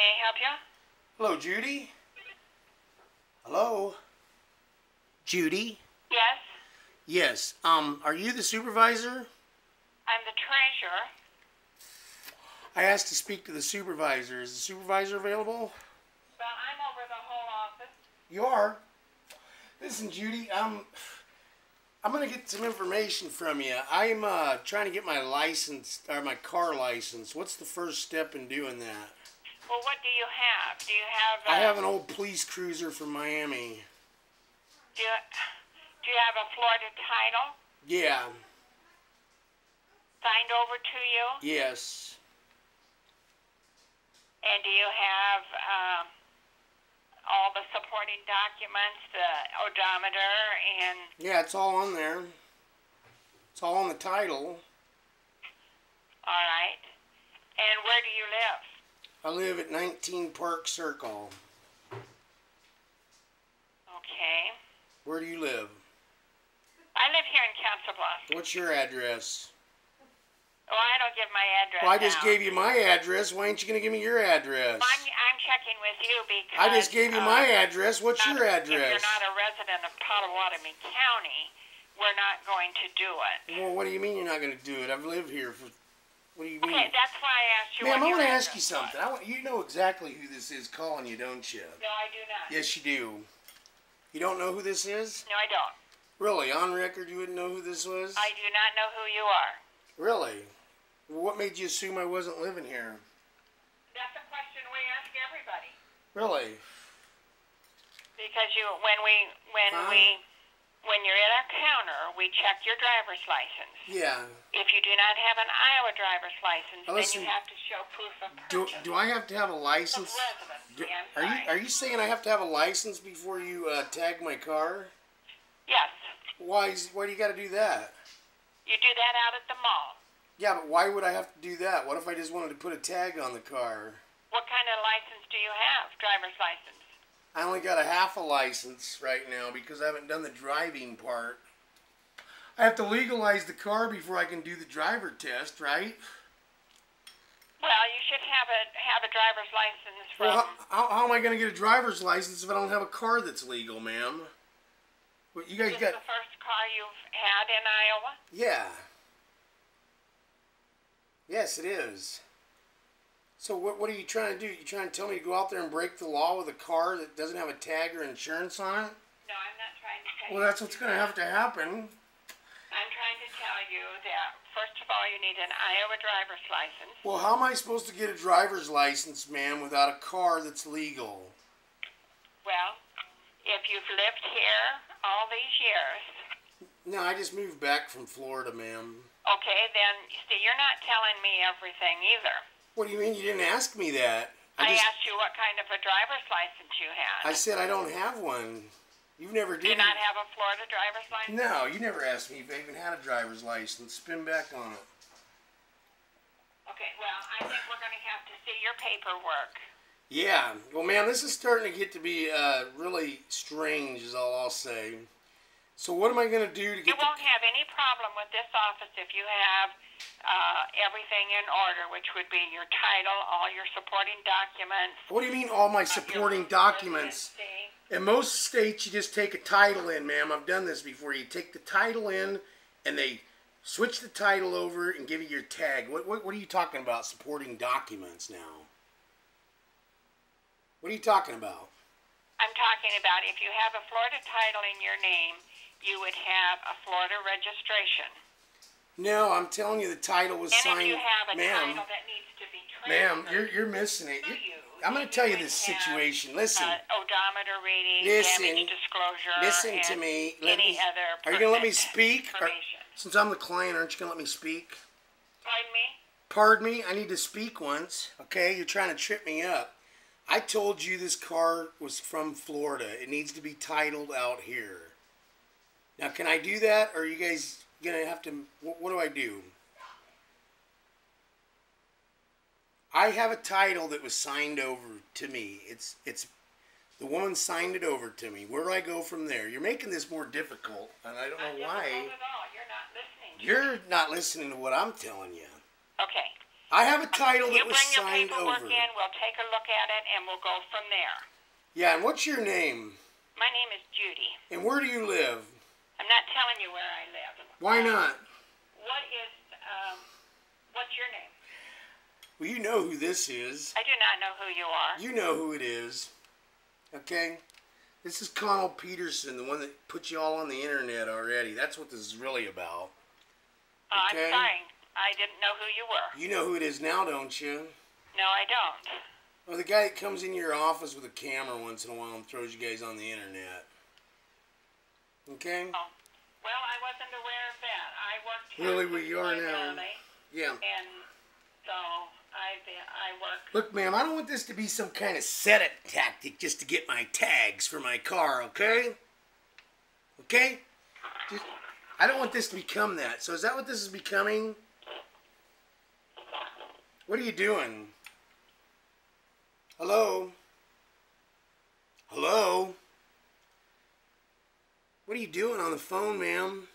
I help you? Hello, Judy? Hello? Judy? Yes, Yes. Are you the supervisor? I'm the treasurer. I asked to speak to the supervisor. Is the supervisor available? Well, I'm over the whole office. You are? Listen, Judy, I'm gonna get some information from you. I'm trying to get my license, or my car license. What's the first step in doing that? Well, what do you have? Do you have... I have an old police cruiser from Miami. Do you have a Florida title Yeah. signed over to you? Yes. And do you have all the supporting documents, the odometer, and... Yeah, it's all on there. It's all on the title. All right. And where do you live? I live at 19 Park Circle. Okay. Where do you live? I live here in Council Bluff. What's your address? Oh, I don't give my address Well, I just out. gave you my address. Why ain't you going to give me your address? I'm checking with you because... I just gave you my address. What's your If address? you're not a resident of Potawatomi County, we're not going to do it. Well, what do you mean you're not going to do it? I've lived here for... What do you mean? Okay, that's why I asked you Ma'am, what I your want to ask address you something. was. You know exactly who this is calling you, don't you? No, I do not. Yes, you do. You don't know who this is? No, I don't. Really? On record, you wouldn't know who this was? I do not know who you are. Really? Well, what made you assume I wasn't living here? That's a question we ask everybody. Really? Because when you're at our counter, we check your driver's license. Yeah. If you do not have an Iowa driver's license, Now, then listen, you have to show proof of purchase. Do I have to have a license? Of residency, I'm sorry. Are you saying I have to have a license before you tag my car? Yes. Why do you got to do that? You do that out at the mall. Yeah, but why would I have to do that? What if I just wanted to put a tag on the car? What kind of license do you have? Driver's license? I only got a half a license right now because I haven't done the driving part. I have to legalize the car before I can do the driver test, right? Well, you should have a driver's license from... Well, how am I going to get a driver's license if I don't have a car that's legal, ma'am? Well, you guys Is got... this the first car you've had in Iowa? Yeah. Yes, it is. So what are you trying to do? You trying to tell me to go out there and break the law with a car that doesn't have a tag or insurance on it? No, I'm not trying to tell you. Well, that's what's going to have to happen. I'm trying to tell you that, first of all, you need an Iowa driver's license. Well, how am I supposed to get a driver's license, ma'am, without a car that's legal? Well, if you've lived here all these years... No, I just moved back from Florida, ma'am. Okay, then, see, you're not telling me everything either. What do you mean you didn't ask me that? I asked you what kind of a driver's license you had. I said I don't have one. You've never Do you not have a Florida driver's license? No, you never asked me if I even had a driver's license. Spin back on it. Okay, well, I think we're going to have to see your paperwork. Yeah. Well, ma'am, this is starting to get to be really strange, is all I'll say. So what am I going to do to get... You won't have any problem with this office if you have everything in order, which would be your title, all your supporting documents. What do you mean all my supporting documents? In most states, you just take a title in, ma'am. I've done this before. You take the title in, and they switch the title over and give you your tag. What are you talking about, supporting documents now? What are you talking about? I'm talking about if you have a Florida title in your name, you would have a Florida registration. No, I'm telling you the title was signed. And if you have a ma'am, title that needs to be transferred... Ma'am, you're missing it. I'm going to tell you this situation. Listen. Odometer reading, damage disclosure, listen to me. Other are you going to let me speak? Information. Since I'm the client, aren't you going to let me speak? Pardon me? Pardon me? I need to speak once. Okay? You're trying to trip me up. I told you this car was from Florida. It needs to be titled out here. Now, can I do that, or are you guys going to have to... What do I do? I have a title that was signed over to me. It's the woman signed it over to me. Where do I go from there? You're making this more difficult, and I don't know why. Not difficult at all. You're not listening. You're not listening to what I'm telling you. Okay. I have a title that You was bring your signed paperwork over. in, we'll take a look at it, and we'll go from there. Yeah, and what's your name? My name is Judy. And where do you live? I'm not telling you where I live. Why not? What's your name? Well, you know who this is. I do not know who you are. You know who it is. Okay? This is Connell Peterson, the one that put you all on the internet already. That's what this is really about. Okay? I'm sorry. I didn't know who you were. You know who it is now, don't you? No, I don't. Well, the guy that comes into your office with a camera once in a while and throws you guys on the internet. Okay? Oh. Well, I wasn't aware of that. I worked here. Really, where you are now? Yeah. And so I work. Look, ma'am, I don't want this to be some kind of set-up tactic just to get my tags for my car, okay? Okay? I don't want this to become that. So is that what this is becoming? What are you doing? Hello? Hello? What are you doing on the phone, ma'am?